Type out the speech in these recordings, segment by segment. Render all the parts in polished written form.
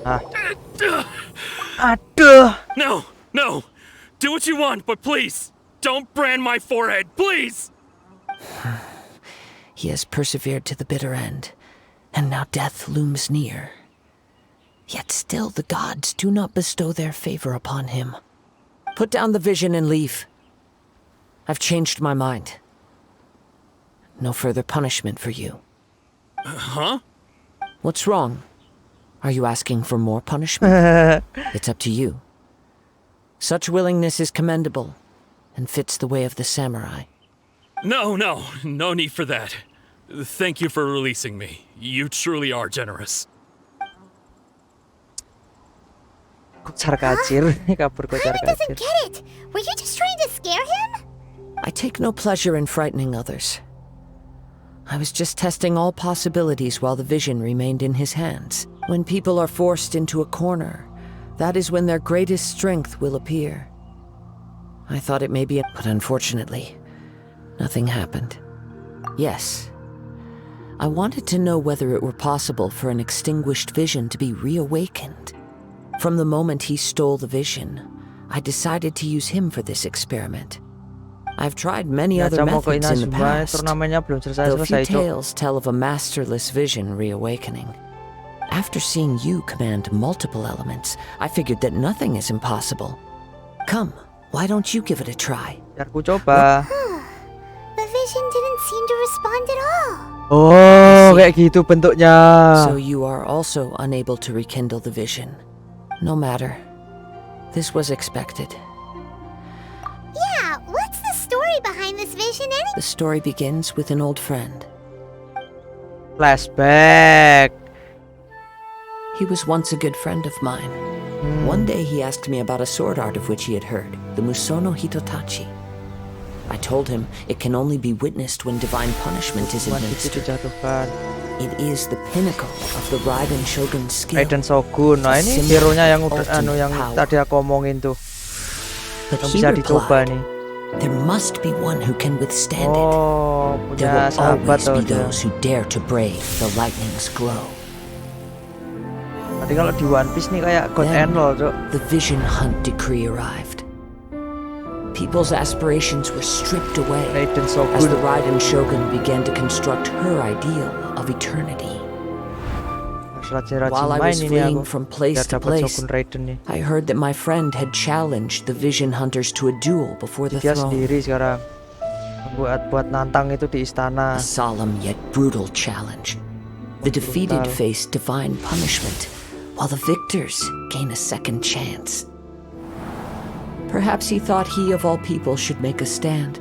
Ah. Aduh. No, no. Do what you want, but please, don't brand my forehead, please! He has persevered to the bitter end, and now death looms near. Yet still the gods do not bestow their favor upon him. Put down the vision and leave. I've changed my mind. No further punishment for you. Huh? What's wrong? Are you asking for more punishment? It's up to you. Such willingness is commendable and fits the way of the samurai. No need for that. Thank you for releasing me. You truly are generous. Kocar kacir, kabur kocar Paimon doesn't kacir. get it. Were you just trying to scare him? I take no pleasure in frightening others. I was just testing all possibilities while the vision remained in his hands. When people are forced into a corner, that is when their greatest strength will appear. I thought it may be, but unfortunately, nothing happened. Yes, I wanted to know whether it were possible for an extinguished vision to be reawakened. From the moment he stole the vision, I decided to use him for this experiment. I've tried many other methods in the past, though few tales tell of a masterless vision reawakening. After seeing you command multiple elements, I figured that nothing is impossible. Come, why don't you give it a try? Biar ku coba. The vision didn't seem to respond at all. Oh, kayak gitu bentuknya. So you are also unable to rekindle the vision. No matter. This was expected. Yeah, what's the story behind this vision anyway? The story begins with an old friend. Flashback. He was once a good friend of mine. One day he asked me about a sword art of which he had heard, the Musono Hitotachi. I told him it can only be witnessed when divine punishment is administered. It is the pinnacle of the Raiden Shogun's skill. Raiden Shogun. Nah, ini hero-nya yang tadi aku omongin tuh. But Yang he bisa dicoba replied, nih. there must be one who can withstand Oh, it. There punya will sahabat always be tuh dia. those who dare to brave the lightning's glow. Nanti kalau di One Piece nih kayak God Then, and Roll, Cuk. the vision hunt decree arrived. People's aspirations were stripped away Raiden as the Shogun. Raiden Shogun began to construct her ideal of eternity. Rajin-rajin While I main was ini fleeing aku. from place Biar to dapat place, Shogun Raiden nih. I heard that my friend had challenged the vision hunters to a duel before the Dia throne. sendiri sekarang. Buat nantang itu di istana. A solemn yet brutal challenge. The defeated Brutal. face divine punishment, while the victors gain a second chance. Perhaps he thought he of all people should make a stand.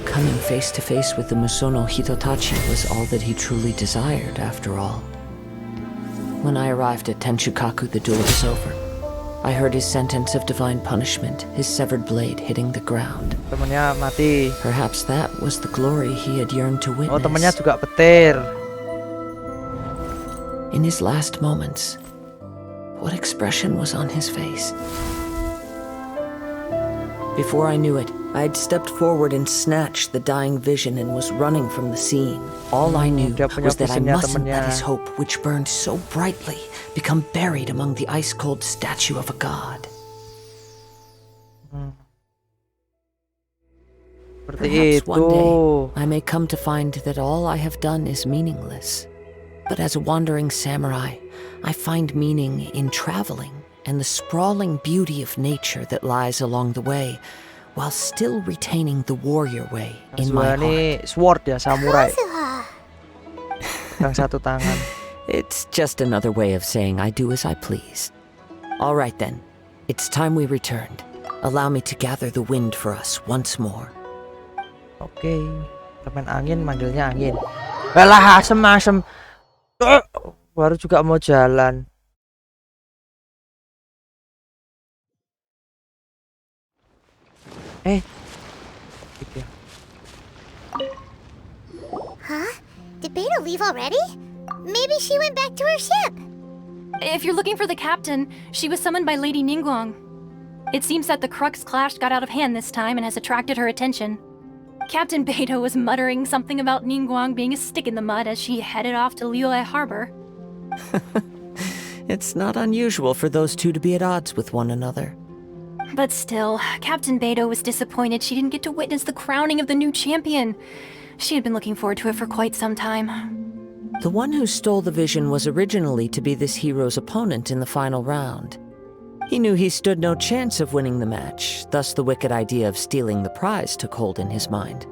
Coming face to face with the Musono Hitotachi was all that he truly desired, after all. When I arrived at Tenshukaku, the duel was over. I heard his sentence of divine punishment, his severed blade hitting the ground. Temennya mati. Perhaps that was the glory he had yearned to Oh, temennya witness. juga petir. In his last moments, what expression was on his face? Before I knew it, I had stepped forward and snatched the dying vision and was running from the scene. All I knew Dia punya was that I visionnya mustn't let temennya. his hope, which burned so brightly, become buried among the ice-cold statue of a god. Seperti Perhaps itu. one day I may come to find that all I have done is meaningless. But as a wandering samurai, I find meaning in traveling and the sprawling beauty of nature that lies along the way, while still retaining the warrior way in my Kazuha ini heart. sword ya, samurai. Kazuha. Yang satu tangan. It's just another way of saying I do as I please. All right then, it's time we returned. Allow me to gather the wind for us once more. Oke. Elemen angin manggilnya angin. Alah, asem. Baru juga mau jalan. Gitu ya. Huh? Did Beta leave already? Maybe she went back to her ship. If you're looking for the captain, she was summoned by Lady Ningguang. It seems that the Crux clash got out of hand this time and has attracted her attention. Captain Beto was muttering something about Ningguang being a stick in the mud as she headed off to Liyue Harbor. It's not unusual for those two to be at odds with one another. But still, Captain Beidou was disappointed she didn't get to witness the crowning of the new champion. She had been looking forward to it for quite some time. The one who stole the vision was originally to be this hero's opponent in the final round. He knew he stood no chance of winning the match, thus the wicked idea of stealing the prize took hold in his mind.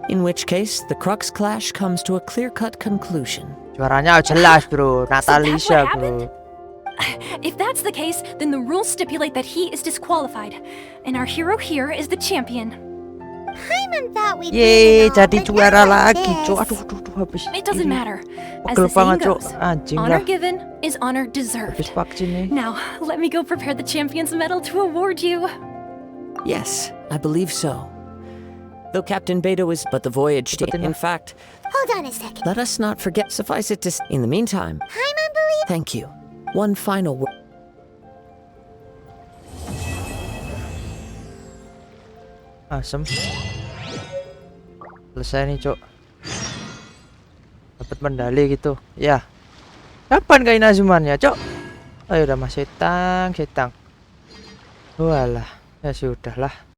In which case, the Crux clash comes to a clear-cut conclusion. Juaranya jelas, bro. that's Natalisa, what bro. If that's the case, then the rules stipulate that he is disqualified, and our hero here is the champion. Paimon thought we'd Yeay, win and all, jadi but juara not like lagi, this. Cok. Aduh, habis. It doesn't ini. matter. As Pegel the saying banget, Cok. goes, Anjing honor lah. given is honor deserved. Habis vaksin nih. Now, let me go prepare the champion's medal to award you. Yes, I believe so. Though Captain Beidou is but the voyage to... In fact, Hold on a second. let us not forget, suffice it to say, in the meantime, Paimon believes thank you. One final word. Asem. Selesai nih, Cok. Dapat medali gitu. Ya. Kapan kain azumannya, Cok? Oh, ya udah mas setang. Walah, ya sudahlah.